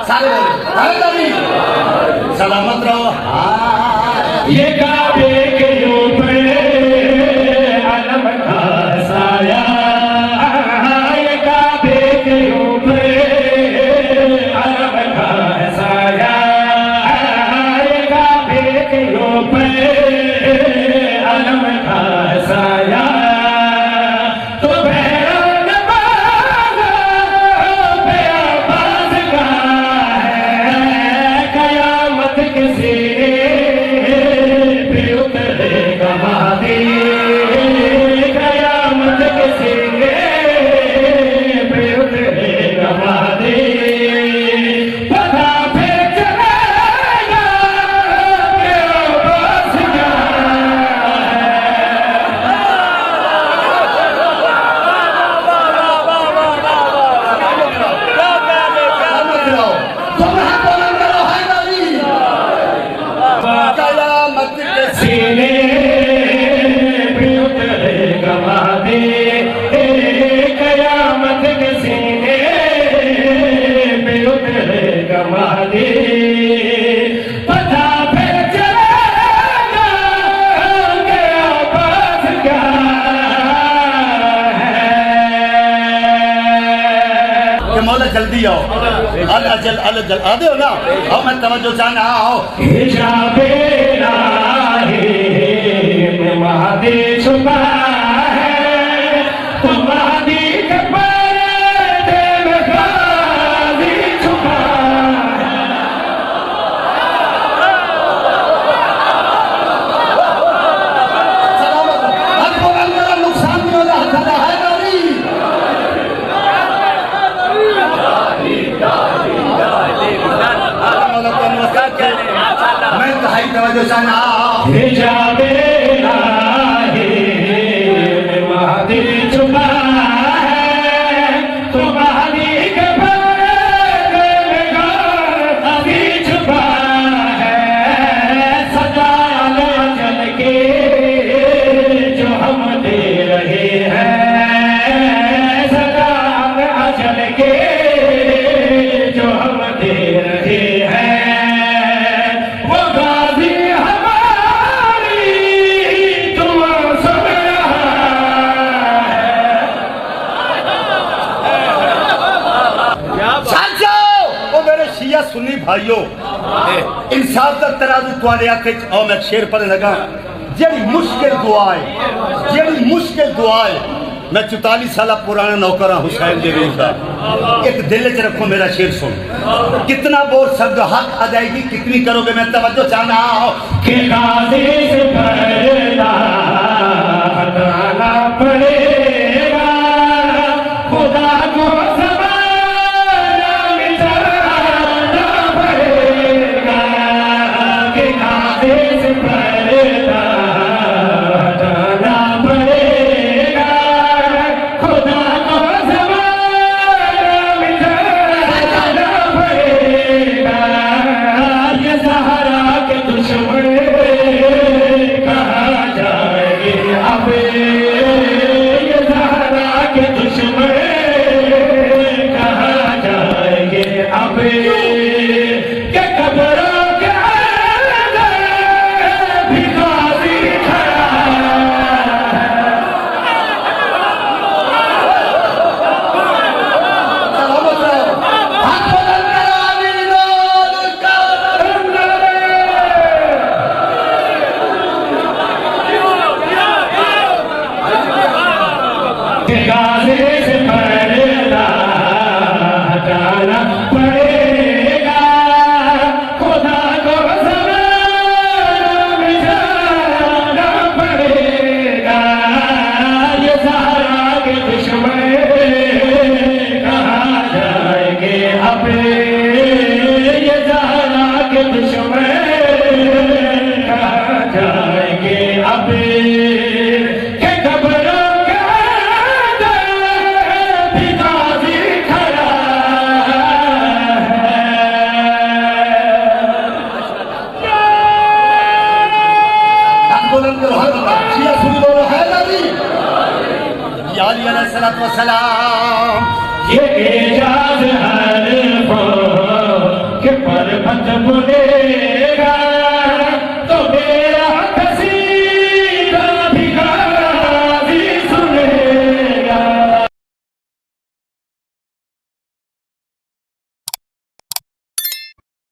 सारे बोले सलामत रहो। ये काबे के ऊपर अलम का साया, ये काबे के ऊपर अलम का साया, ये काबे के ऊपर अलम का साया। तो बहरान बाज़ बेआवाज़ का है, कयामत के सीने पे उतरेगा महादी, कयामत के सीने पे उतरेगा महादी। पता पे चलेगा बेआवाज़ क्या सलामत रहो। तुम है बुलंद रहो हैदरी। कयामत के सीने पे उतरेगा महादी, कयामत के सीने पे उतरेगा महादी। पता फिर चलेगा कि आवाज़ क्या है। कि मौला जल्दी आओ। अल अजल अल अजल आ दो ना। आओ मैं तवज्जो चाहना आओ। हिजाबे राहे में महादी छुपा है, तो महादी के पर्दे में गाज़ी छुपा है। सलामत रहो। हक बुलंद रहो, नुकसान नहीं होगा हज़ारा हैदरी। मौला को नमस्कार करें। मैं इंतहाई तवज्जो चाहना आओ। हिजाबे राहे में महादी छुपा है, तो महादी के पर्दे में गाज़ी छुपा है। सजाया ले अजल के जो हम दे रहे हैं, सजाया ले अजल के जो हम दे रहे हैं। वो गाज़ी हमारी दुआ सुन रहा है। साथियों, ओ मेरे शिया सुन्नी भाइयों, इंसाफ दा तराजू तुहाडे हत्थ च। आओ मैं शेर पढ़न लगा। जेड़ी मुश्किल दुआ है, जेड़ी मुश्किल दुआ है, मैं 44 साल पुराना नौकर हाँ हुसैन दे का। एक दिल च रखो मेरा शेर सुन। कितना बोल सकते हो, हक अदायगी कितनी करोगे, मैं तवज्जो चाहना आओ। कि गाज़ी से पर्दा हटाना पड़ेगा, खुदा को ज़माना मिटाना पड़ेगा। कि गाज़ी से पर्दा हटाना पड़ेगा, खुदा को ज़माना मिटाना पड़ेगा। ये सहारा के दुश्मन कहा जाएंगे अब, ये सलाम। ये एजाज हर को के पर्वत बुले